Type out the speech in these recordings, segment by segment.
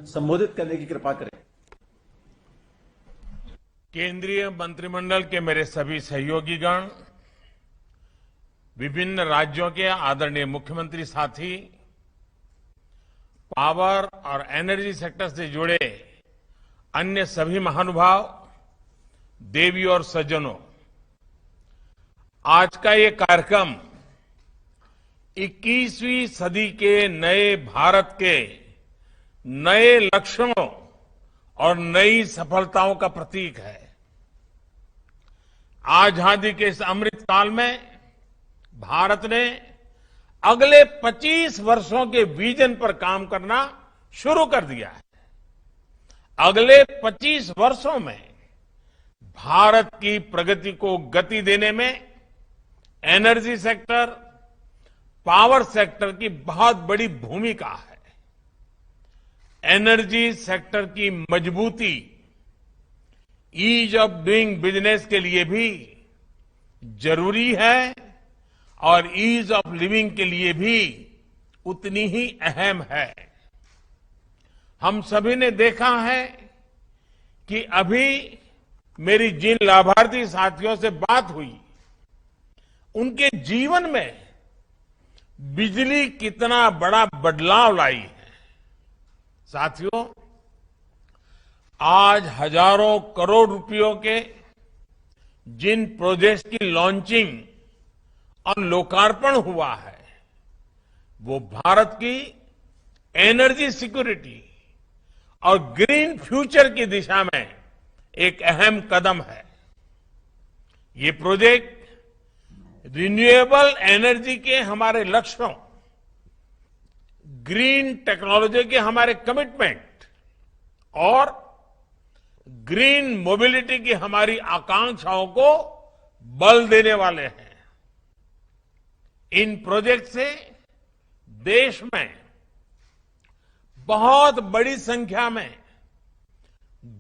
संबोधित करने की कृपा करें। केंद्रीय मंत्रिमंडल के मेरे सभी सहयोगीगण, विभिन्न राज्यों के आदरणीय मुख्यमंत्री साथी, पावर और एनर्जी सेक्टर से जुड़े अन्य सभी महानुभाव, देवी और सज्जनों, आज का ये कार्यक्रम 21वीं सदी के नए भारत के नए लक्ष्यों और नई सफलताओं का प्रतीक है। आजादी के इस अमृत काल में भारत ने अगले 25 वर्षों के विजन पर काम करना शुरू कर दिया है। अगले 25 वर्षों में भारत की प्रगति को गति देने में एनर्जी सेक्टर, पावर सेक्टर की बहुत बड़ी भूमिका है। एनर्जी सेक्टर की मजबूती ईज ऑफ डूइंग बिजनेस के लिए भी जरूरी है और ईज ऑफ लिविंग के लिए भी उतनी ही अहम है। हम सभी ने देखा है कि अभी मेरी जिन लाभार्थी साथियों से बात हुई, उनके जीवन में बिजली कितना बड़ा बदलाव लाई है। साथियों, आज हजारों करोड़ रुपयों के जिन प्रोजेक्ट्स की लॉन्चिंग और लोकार्पण हुआ है, वो भारत की एनर्जी सिक्योरिटी और ग्रीन फ्यूचर की दिशा में एक अहम कदम है। ये प्रोजेक्ट रिन्यूएबल एनर्जी के हमारे लक्ष्यों, ग्रीन टेक्नोलॉजी के हमारे कमिटमेंट और ग्रीन मोबिलिटी की हमारी आकांक्षाओं को बल देने वाले हैं। इन प्रोजेक्ट से देश में बहुत बड़ी संख्या में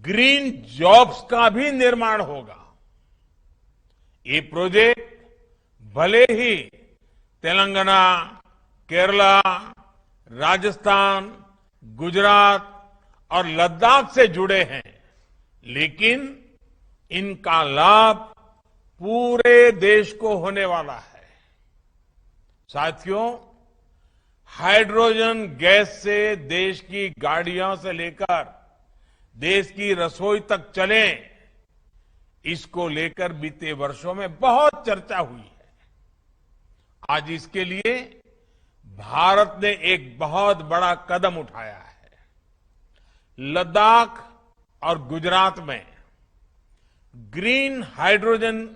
ग्रीन जॉब्स का भी निर्माण होगा। ये प्रोजेक्ट भले ही तेलंगाना, केरला, राजस्थान, गुजरात और लद्दाख से जुड़े हैं, लेकिन इनका लाभ पूरे देश को होने वाला है। साथियों, हाइड्रोजन गैस से देश की गाड़ियों से लेकर देश की रसोई तक चले, इसको लेकर बीते वर्षों में बहुत चर्चा हुई है। आज इसके लिए भारत ने एक बहुत बड़ा कदम उठाया है। लद्दाख और गुजरात में ग्रीन हाइड्रोजन,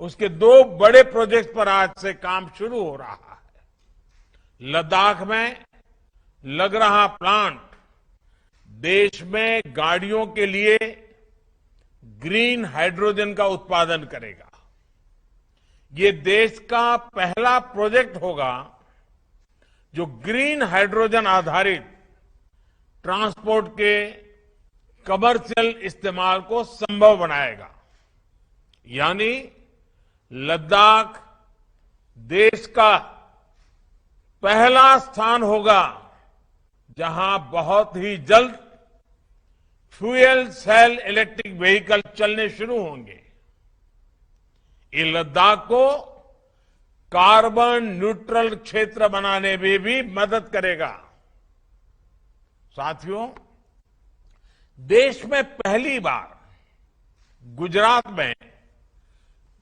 उसके 2 बड़े प्रोजेक्ट पर आज से काम शुरू हो रहा है। लद्दाख में लग रहा प्लांट देश में गाड़ियों के लिए ग्रीन हाइड्रोजन का उत्पादन करेगा। ये देश का पहला प्रोजेक्ट होगा जो ग्रीन हाइड्रोजन आधारित ट्रांसपोर्ट के कमर्शियल इस्तेमाल को संभव बनाएगा। यानी लद्दाख देश का पहला स्थान होगा जहां बहुत ही जल्द फ्यूल सेल इलेक्ट्रिक व्हीकल चलने शुरू होंगे। ये लद्दाख को कार्बन न्यूट्रल क्षेत्र बनाने में भी मदद करेगा। साथियों, देश में पहली बार गुजरात में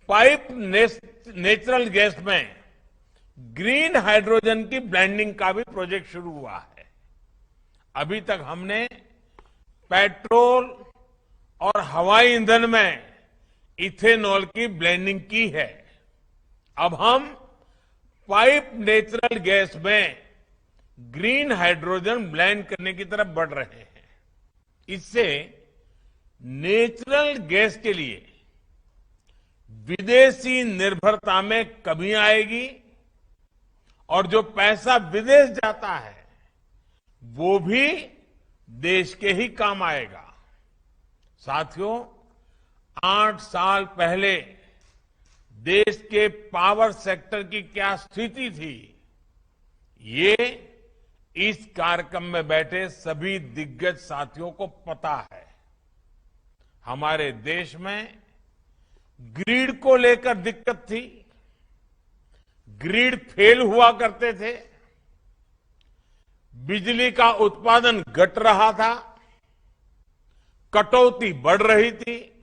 पाइप नेचुरल गैस में ग्रीन हाइड्रोजन की ब्लेंडिंग का भी प्रोजेक्ट शुरू हुआ है। अभी तक हमने पेट्रोल और हवाई ईंधन में इथेनॉल की ब्लेंडिंग की है। अब हम पाइप नेचुरल गैस में ग्रीन हाइड्रोजन ब्लेंड करने की तरफ बढ़ रहे हैं। इससे नेचुरल गैस के लिए विदेशी निर्भरता में कमी आएगी और जो पैसा विदेश जाता है वो भी देश के ही काम आएगा। साथियों, 8 साल पहले देश के पावर सेक्टर की क्या स्थिति थी, ये इस कार्यक्रम में बैठे सभी दिग्गज साथियों को पता है, हमारे देश में ग्रिड को लेकर दिक्कत थी। ग्रिड फेल हुआ करते थे, बिजली का उत्पादन घट रहा था, कटौती बढ़ रही थी,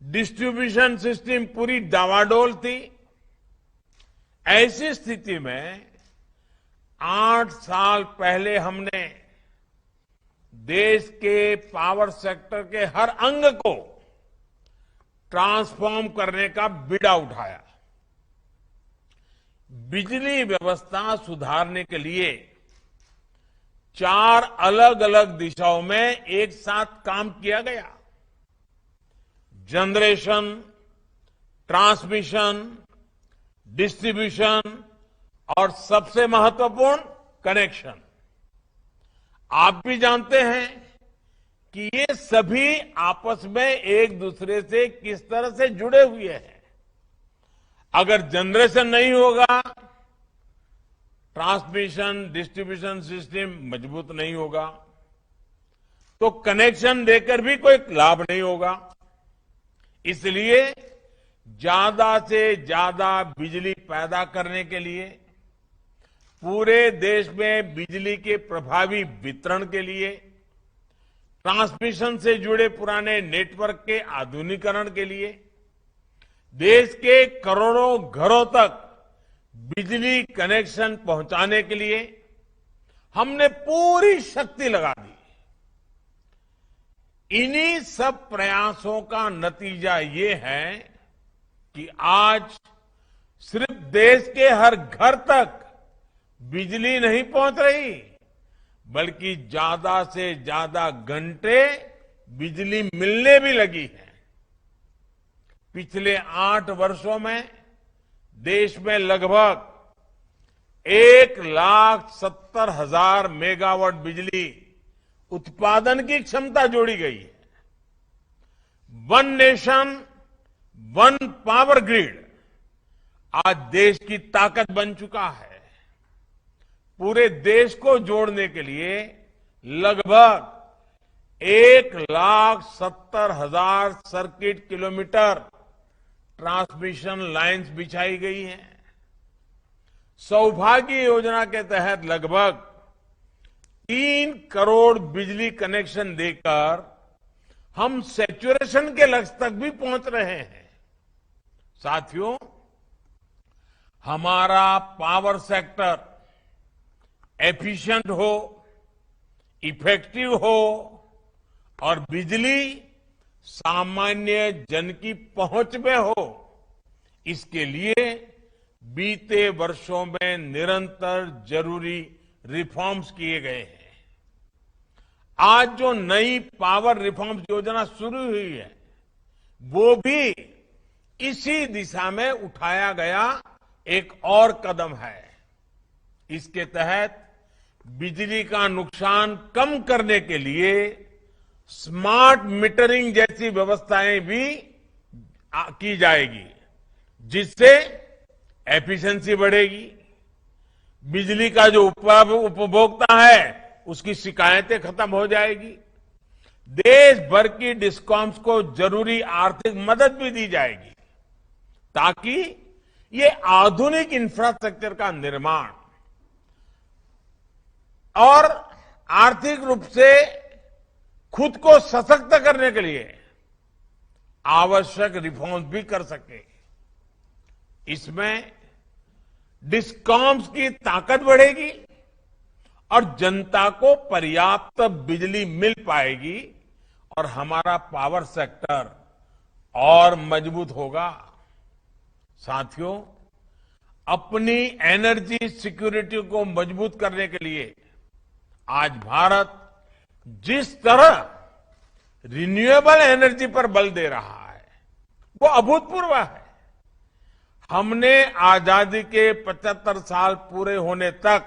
डिस्ट्रीब्यूशन सिस्टम पूरी डावाडोल थी। ऐसी स्थिति में 8 साल पहले हमने देश के पावर सेक्टर के हर अंग को ट्रांसफॉर्म करने का बीड़ा उठाया। बिजली व्यवस्था सुधारने के लिए 4 अलग अलग दिशाओं में एक साथ काम किया गया। जनरेशन, ट्रांसमिशन, डिस्ट्रीब्यूशन और सबसे महत्वपूर्ण कनेक्शन। आप भी जानते हैं कि ये सभी आपस में एक दूसरे से किस तरह से जुड़े हुए हैं। अगर जनरेशन नहीं होगा, ट्रांसमिशन डिस्ट्रीब्यूशन सिस्टम मजबूत नहीं होगा, तो कनेक्शन देकर भी कोई लाभ नहीं होगा। इसलिए ज्यादा से ज्यादा बिजली पैदा करने के लिए, पूरे देश में बिजली के प्रभावी वितरण के लिए, ट्रांसमिशन से जुड़े पुराने नेटवर्क के आधुनिकीकरण के लिए, देश के करोड़ों घरों तक बिजली कनेक्शन पहुंचाने के लिए हमने पूरी शक्ति लगा दी। इन्हीं सब प्रयासों का नतीजा ये है कि आज सिर्फ देश के हर घर तक बिजली नहीं पहुंच रही, बल्कि ज्यादा से ज्यादा घंटे बिजली मिलने भी लगी है। पिछले 8 वर्षों में देश में लगभग 1,70,000 मेगावाट बिजली उत्पादन की क्षमता जोड़ी गई है। One nation one power grid आज देश की ताकत बन चुका है। पूरे देश को जोड़ने के लिए लगभग 1,70,000 सर्किट किलोमीटर ट्रांसमिशन लाइन्स बिछाई गई हैं। सौभाग्य योजना के तहत लगभग 3 करोड़ बिजली कनेक्शन देकर हम सैचुरेशन के लक्ष्य तक भी पहुंच रहे हैं। साथियों, हमारा पावर सेक्टर एफिशिएंट हो, इफेक्टिव हो और बिजली सामान्य जन की पहुंच में हो, इसके लिए बीते वर्षों में निरंतर जरूरी रिफॉर्म्स किए गए हैं। आज जो नई पावर रिफॉर्म्स योजना शुरू हुई है, वो भी इसी दिशा में उठाया गया एक और कदम है। इसके तहत बिजली का नुकसान कम करने के लिए स्मार्ट मीटरिंग जैसी व्यवस्थाएं भी की जाएगी, जिससे एफिशिएंसी बढ़ेगी। बिजली का जो उपभोक्ता है, उसकी शिकायतें खत्म हो जाएगी। देश भर की डिस्कॉम्स को जरूरी आर्थिक मदद भी दी जाएगी, ताकि ये आधुनिक इंफ्रास्ट्रक्चर का निर्माण और आर्थिक रूप से खुद को सशक्त करने के लिए आवश्यक रिफॉर्म्स भी कर सके। इसमें डिस्कॉम्स की ताकत बढ़ेगी और जनता को पर्याप्त बिजली मिल पाएगी और हमारा पावर सेक्टर और मजबूत होगा। साथियों, अपनी एनर्जी सिक्योरिटी को मजबूत करने के लिए आज भारत जिस तरह रिन्यूएबल एनर्जी पर बल दे रहा है, वो अभूतपूर्व है। हमने आजादी के 75 साल पूरे होने तक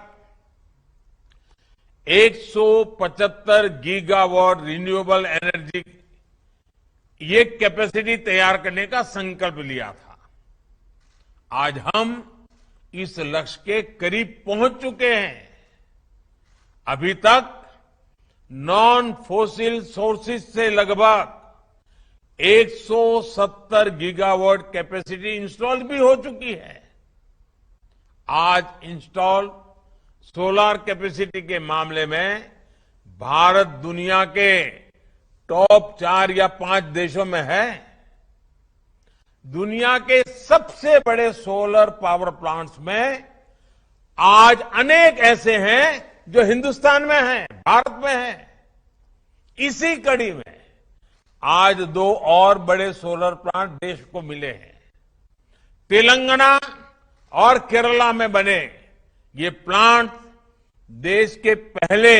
175 गीगावाट रिन्यूएबल एनर्जी ये कैपेसिटी तैयार करने का संकल्प लिया था। आज हम इस लक्ष्य के करीब पहुंच चुके हैं। अभी तक नॉन फोसिल सोर्सेज से लगभग 170 गीगावाट कैपेसिटी इंस्टॉल भी हो चुकी है। आज इंस्टॉल सोलर कैपेसिटी के मामले में भारत दुनिया के टॉप 4 या 5 देशों में है। दुनिया के सबसे बड़े सोलर पावर प्लांट्स में आज अनेक ऐसे हैं जो हिंदुस्तान में हैं, भारत में हैं। इसी कड़ी में आज 2 और बड़े सोलर प्लांट देश को मिले हैं। तेलंगाना और केरला में बने ये प्लांट देश के पहले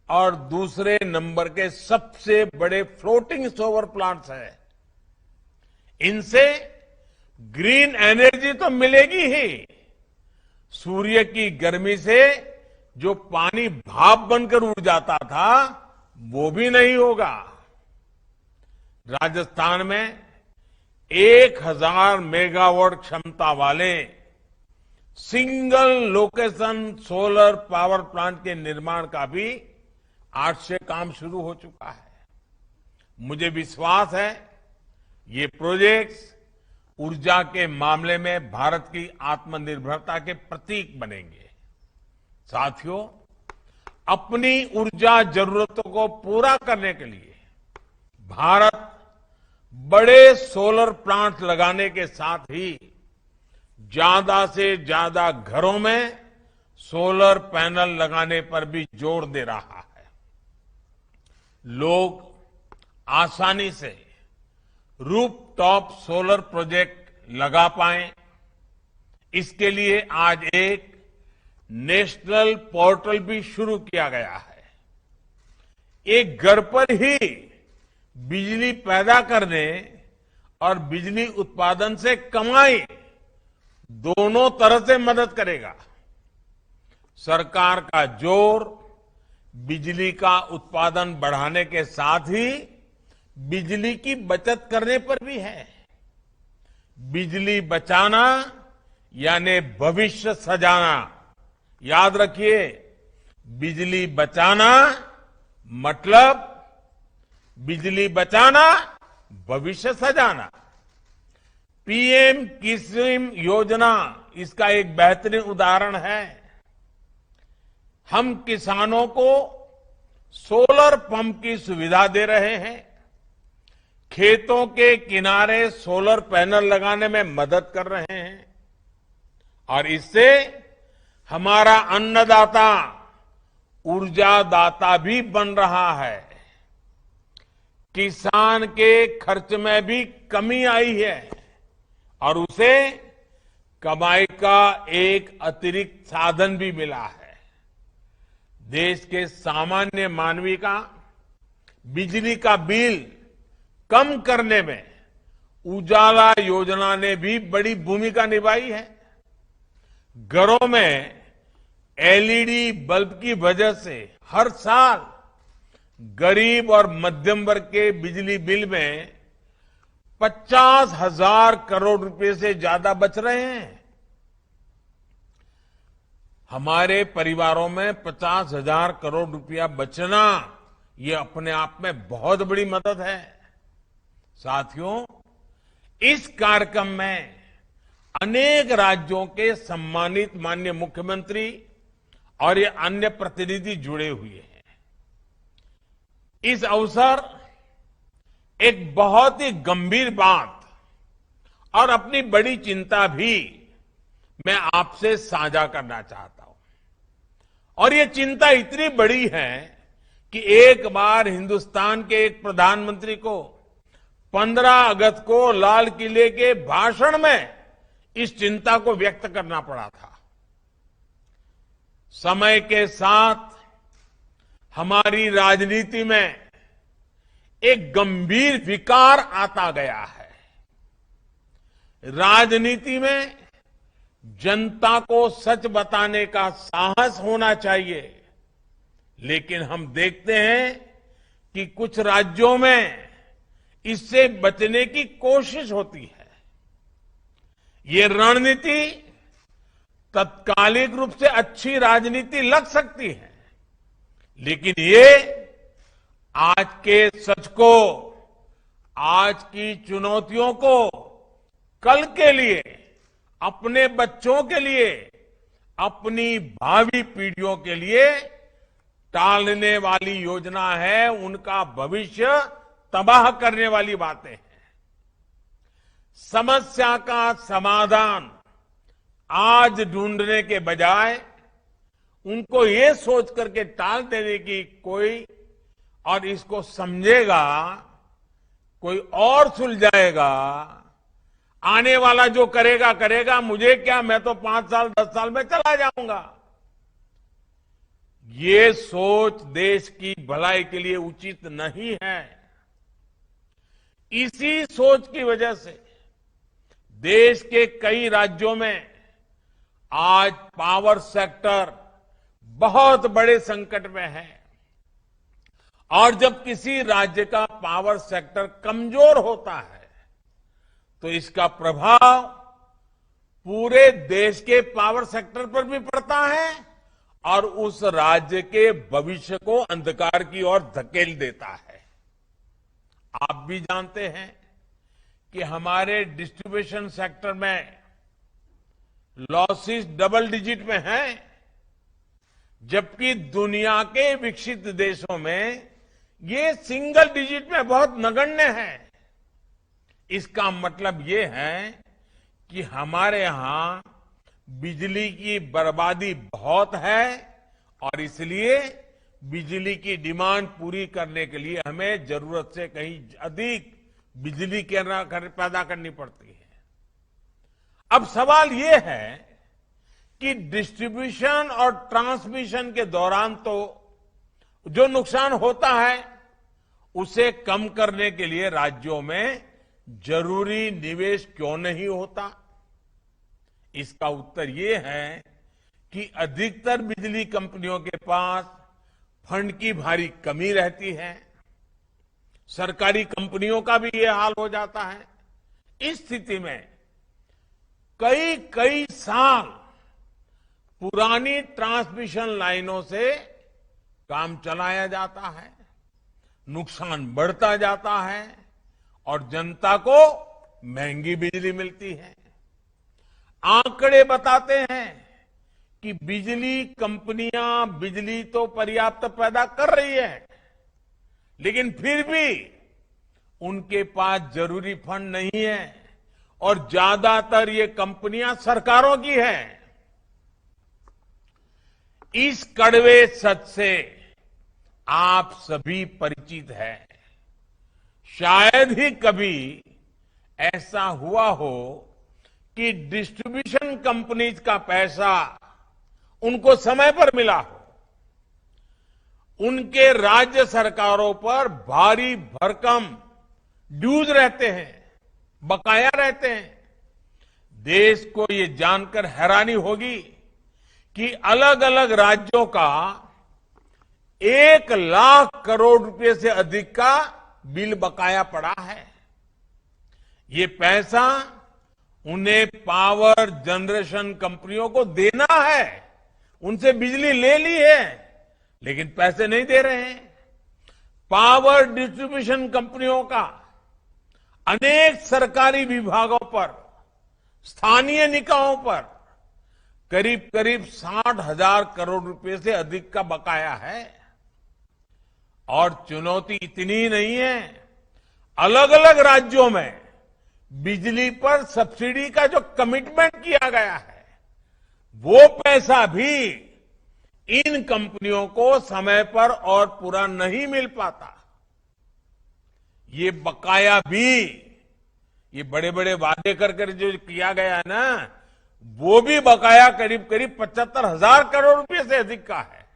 और दूसरे नंबर के सबसे बड़े फ्लोटिंग सोलर प्लांट्स हैं। इनसे ग्रीन एनर्जी तो मिलेगी ही, सूर्य की गर्मी से जो पानी भाप बनकर उड़ जाता था वो भी नहीं होगा। राजस्थान में 1000 मेगावाट क्षमता वाले single location solar power plant के निर्माण का भी आज से काम शुरू हो चुका है। मुझे विश्वास है ये प्रोजेक्ट्स ऊर्जा के मामले में भारत की आत्मनिर्भरता के प्रतीक बनेंगे। साथियों, अपनी ऊर्जा जरूरतों को पूरा करने के लिए भारत बड़े सोलर प्लांट लगाने के साथ ही ज्यादा से ज्यादा घरों में सोलर पैनल लगाने पर भी जोर दे रहा है। लोग आसानी से रूफटॉप सोलर प्रोजेक्ट लगा पाएं, इसके लिए आज एक नेशनल पोर्टल भी शुरू किया गया है। एक घर पर ही बिजली पैदा करने और बिजली उत्पादन से कमाई दोनों तरह से मदद करेगा। सरकार का जोर बिजली का उत्पादन बढ़ाने के साथ ही बिजली की बचत करने पर भी है। बिजली बचाना यानी भविष्य सजाना। याद रखिए, बिजली बचाना मतलब बिजली बचाना, भविष्य सजाना। पीएम किसान योजना इसका एक बेहतरीन उदाहरण है। हम किसानों को सोलर पंप की सुविधा दे रहे हैं, खेतों के किनारे सोलर पैनल लगाने में मदद कर रहे हैं और इससे हमारा अन्नदाता ऊर्जादाता भी बन रहा है। किसान के खर्च में भी कमी आई है और उसे कमाई का एक अतिरिक्त साधन भी मिला है। देश के सामान्य मानवी का बिजली का बिल कम करने में उजाला योजना ने भी बड़ी भूमिका निभाई है। घरों में एलईडी बल्ब की वजह से हर साल गरीब और मध्यम वर्ग के बिजली बिल में 50,000 करोड़ रुपए से ज्यादा बच रहे हैं। हमारे परिवारों में 50,000 करोड़ रुपया बचना ये अपने आप में बहुत बड़ी मदद है। साथियों, इस कार्यक्रम में अनेक राज्यों के सम्मानित माननीय मुख्यमंत्री और ये अन्य प्रतिनिधि जुड़े हुए हैं। इस अवसर एक बहुत ही गंभीर बात और अपनी बड़ी चिंता भी मैं आपसे साझा करना चाहता हूं। और ये चिंता इतनी बड़ी है कि एक बार हिंदुस्तान के एक प्रधानमंत्री को 15 अगस्त को लाल किले के भाषण में इस चिंता को व्यक्त करना पड़ा था। समय के साथ हमारी राजनीति में एक गंभीर विकार आता गया है। राजनीति में जनता को सच बताने का साहस होना चाहिए, लेकिन हम देखते हैं कि कुछ राज्यों में इससे बचने की कोशिश होती है। ये रणनीति तत्कालिक रूप से अच्छी राजनीति लग सकती है, लेकिन ये आज के सच को, आज की चुनौतियों को कल के लिए, अपने बच्चों के लिए, अपनी भावी पीढ़ियों के लिए टालने वाली योजना है। उनका भविष्य तबाह करने वाली बातें हैं। समस्या का समाधान आज ढूंढने के बजाय उनको ये सोच करके टाल देने की कोई, और इसको समझेगा कोई और सुलझाएगा, आने वाला जो करेगा करेगा, मुझे क्या, मैं तो 5 साल 10 साल में चला जाऊंगा, ये सोच देश की भलाई के लिए उचित नहीं है। इसी सोच की वजह से देश के कई राज्यों में आज पावर सेक्टर बहुत बड़े संकट में है। और जब किसी राज्य का पावर सेक्टर कमजोर होता है तो इसका प्रभाव पूरे देश के पावर सेक्टर पर भी पड़ता है और उस राज्य के भविष्य को अंधकार की ओर धकेल देता है। आप भी जानते हैं कि हमारे डिस्ट्रीब्यूशन सेक्टर में लॉसेस डबल डिजिट में हैं, जबकि दुनिया के विकसित देशों में ये सिंगल डिजिट में बहुत नगण्य है। इसका मतलब ये है कि हमारे यहां बिजली की बर्बादी बहुत है और इसलिए बिजली की डिमांड पूरी करने के लिए हमें जरूरत से कहीं अधिक बिजली पैदा करनी पड़ती है। अब सवाल ये है कि डिस्ट्रीब्यूशन और ट्रांसमिशन के दौरान तो जो नुकसान होता है उसे कम करने के लिए राज्यों में जरूरी निवेश क्यों नहीं होता? इसका उत्तर ये है कि अधिकतर बिजली कंपनियों के पास फंड की भारी कमी रहती है। सरकारी कंपनियों का भी ये हाल हो जाता है। इस स्थिति में कई कई साल पुरानी ट्रांसमिशन लाइनों से काम चलाया जाता है, नुकसान बढ़ता जाता है और जनता को महंगी बिजली मिलती है। आंकड़े बताते हैं कि बिजली कंपनियां बिजली तो पर्याप्त पैदा कर रही है, लेकिन फिर भी उनके पास जरूरी फंड नहीं है और ज्यादातर ये कंपनियां सरकारों की है। इस कड़वे सच से आप सभी परिचित हैं। शायद ही कभी ऐसा हुआ हो कि डिस्ट्रीब्यूशन कंपनीज का पैसा उनको समय पर मिला हो। उनके राज्य सरकारों पर भारी भरकम ड्यूज रहते हैं, बकाया रहते हैं। देश को ये जानकर हैरानी होगी कि अलग अलग राज्यों का 1 लाख करोड़ रुपए से अधिक का बिल बकाया पड़ा है। ये पैसा उन्हें पावर जनरेशन कंपनियों को देना है। उनसे बिजली ले ली है, लेकिन पैसे नहीं दे रहे हैं। पावर डिस्ट्रीब्यूशन कंपनियों का अनेक सरकारी विभागों पर, स्थानीय निकायों पर करीब करीब 60,000 करोड़ रुपए से अधिक का बकाया है। और चुनौती इतनी नहीं है, अलग अलग राज्यों में बिजली पर सब्सिडी का जो कमिटमेंट किया गया है, वो पैसा भी इन कंपनियों को समय पर और पूरा नहीं मिल पाता। ये बकाया भी, ये बड़े बड़े वादे कर जो किया गया है ना, वो भी बकाया करीब करीब 75,000 करोड़ रुपए से अधिक का है।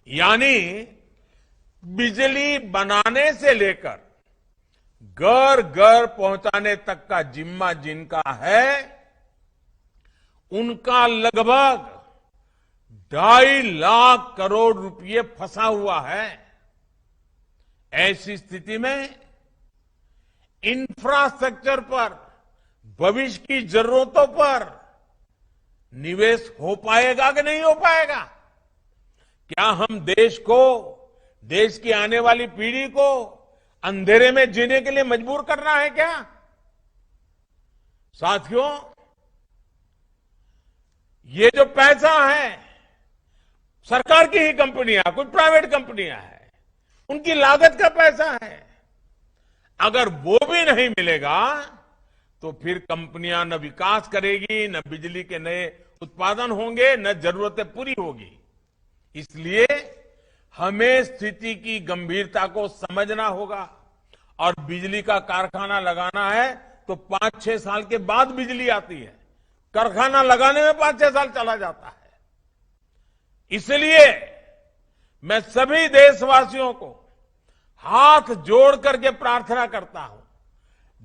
यानी बिजली बनाने से लेकर घर घर पहुंचाने तक का जिम्मा जिनका है, उनका लगभग 2.5 लाख करोड़ रुपए फंसा हुआ है। ऐसी स्थिति में इंफ्रास्ट्रक्चर पर, भविष्य की जरूरतों पर निवेश हो पाएगा कि नहीं हो पाएगा? क्या हम देश को, देश की आने वाली पीढ़ी को अंधेरे में जीने के लिए मजबूर करना है क्या? साथियों, ये जो पैसा है, सरकार की ही कंपनियां, कुछ प्राइवेट कंपनियां हैं, उनकी लागत का पैसा है। अगर वो भी नहीं मिलेगा तो फिर कंपनियां न विकास करेगी, न बिजली के नए उत्पादन होंगे, न जरूरतें पूरी होगी। इसलिए हमें स्थिति की गंभीरता को समझना होगा और बिजली का कारखाना लगाना है तो 5-6 साल के बाद बिजली आती है, कारखाना लगाने में 5-6 साल चला जाता है। इसलिए मैं सभी देशवासियों को हाथ जोड़ करके प्रार्थना करता हूं,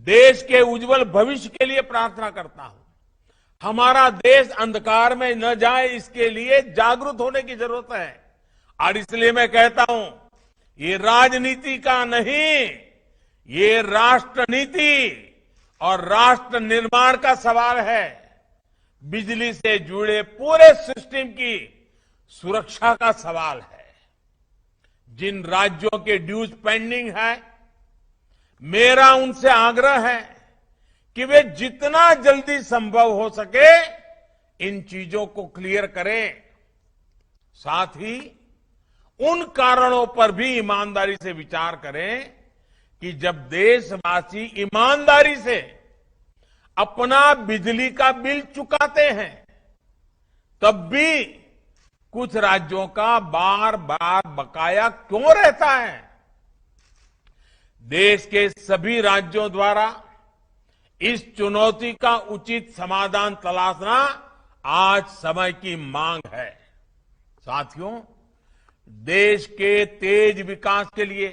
देश के उज्जवल भविष्य के लिए प्रार्थना करता हूं। हमारा देश अंधकार में न जाए, इसके लिए जागरूक होने की जरूरत है। और इसलिए मैं कहता हूं, ये राजनीति का नहीं, ये राष्ट्र नीति और राष्ट्र निर्माण का सवाल है। बिजली से जुड़े पूरे सिस्टम की सुरक्षा का सवाल है। जिन राज्यों के ड्यूज पेंडिंग है, मेरा उनसे आग्रह है कि वे जितना जल्दी संभव हो सके इन चीजों को क्लियर करें। साथ ही उन कारणों पर भी ईमानदारी से विचार करें कि जब देशवासी ईमानदारी से अपना बिजली का बिल चुकाते हैं, तब भी कुछ राज्यों का बार बार बकाया क्यों रहता है? देश के सभी राज्यों द्वारा इस चुनौती का उचित समाधान तलाशना आज समय की मांग है। साथियों, देश के तेज विकास के लिए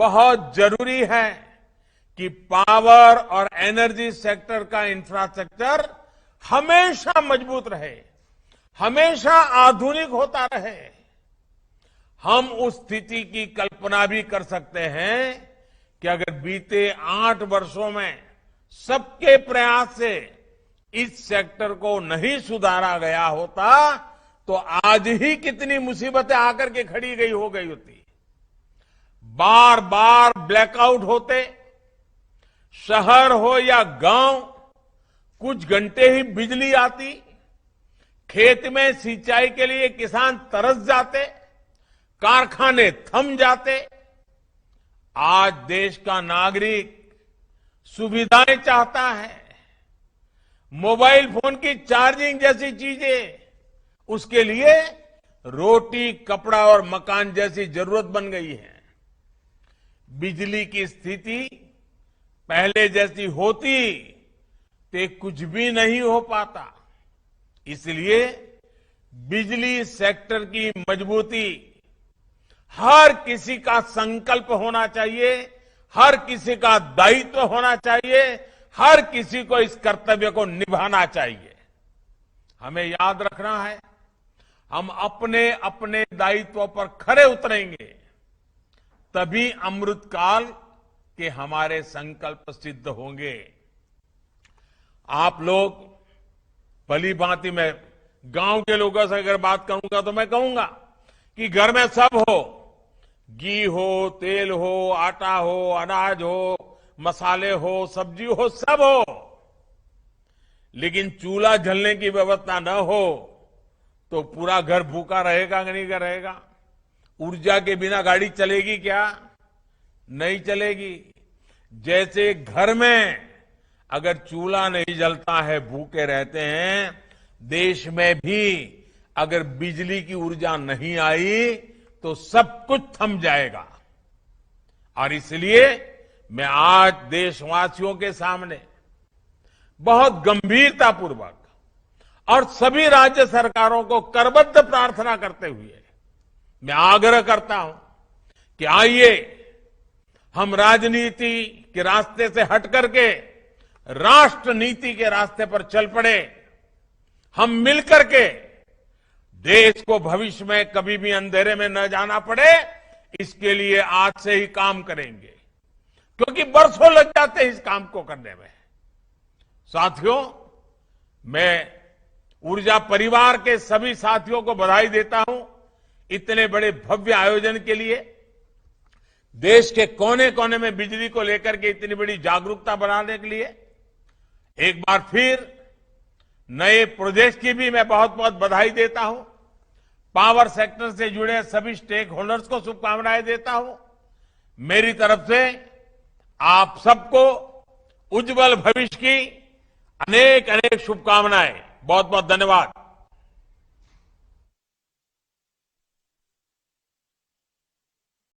बहुत जरूरी है कि पावर और एनर्जी सेक्टर का इंफ्रास्ट्रक्चर हमेशा मजबूत रहे, हमेशा आधुनिक होता रहे। हम उस स्थिति की कल्पना भी कर सकते हैं कि अगर बीते 8 वर्षों में सबके प्रयास से इस सेक्टर को नहीं सुधारा गया होता तो आज ही कितनी मुसीबतें आकर के खड़ी गई हो गई होती। बार बार ब्लैकआउट होते, शहर हो या गांव, कुछ घंटे ही बिजली आती, खेत में सिंचाई के लिए किसान तरस जाते, कारखाने थम जाते। आज देश का नागरिक सुविधाएं चाहता है, मोबाइल फोन की चार्जिंग जैसी चीजें उसके लिए रोटी, कपड़ा और मकान जैसी जरूरत बन गई है। बिजली की स्थिति पहले जैसी होती तो कुछ भी नहीं हो पाता। इसलिए बिजली सेक्टर की मजबूती हर किसी का संकल्प होना चाहिए, हर किसी का दायित्व होना चाहिए, हर किसी को इस कर्तव्य को निभाना चाहिए। हमें याद रखना है, हम अपने अपने दायित्वों पर खरे उतरेंगे तभी अमृतकाल के हमारे संकल्प सिद्ध होंगे। आप लोग भली भांति, मैं गांव के लोगों से अगर बात करूंगा तो मैं कहूंगा कि घर में सब हो, घी हो, तेल हो, आटा हो, अनाज हो, मसाले हो, सब्जी हो, सब हो, लेकिन चूल्हा जलने की व्यवस्था न हो तो पूरा घर भूखा रहेगा कि नहीं रहेगा? ऊर्जा के बिना गाड़ी चलेगी क्या? नहीं चलेगी। जैसे घर में अगर चूल्हा नहीं जलता है, भूखे रहते हैं, देश में भी अगर बिजली की ऊर्जा नहीं आई तो सब कुछ थम जाएगा। और इसलिए मैं आज देशवासियों के सामने बहुत गंभीरतापूर्वक और सभी राज्य सरकारों को करबद्ध प्रार्थना करते हुए मैं आग्रह करता हूं कि आइए हम राजनीति के रास्ते से हट करके राष्ट्र नीति के रास्ते पर चल पड़े। हम मिलकर के देश को भविष्य में कभी भी अंधेरे में न जाना पड़े, इसके लिए आज से ही काम करेंगे, क्योंकि बरसों लग जाते हैं इस काम को करने में। साथियों, मैं ऊर्जा परिवार के सभी साथियों को बधाई देता हूं इतने बड़े भव्य आयोजन के लिए, देश के कोने कोने में बिजली को लेकर के इतनी बड़ी जागरूकता बनाने के लिए एक बार फिर नए प्रोजेक्ट की भी मैं बहुत बहुत बधाई देता हूं। पावर सेक्टर से जुड़े सभी स्टेक होल्डर्स को शुभकामनाएं देता हूं। मेरी तरफ से आप सबको उज्जवल भविष्य की अनेक अनेक शुभकामनाएं। बहुत बहुत धन्यवाद।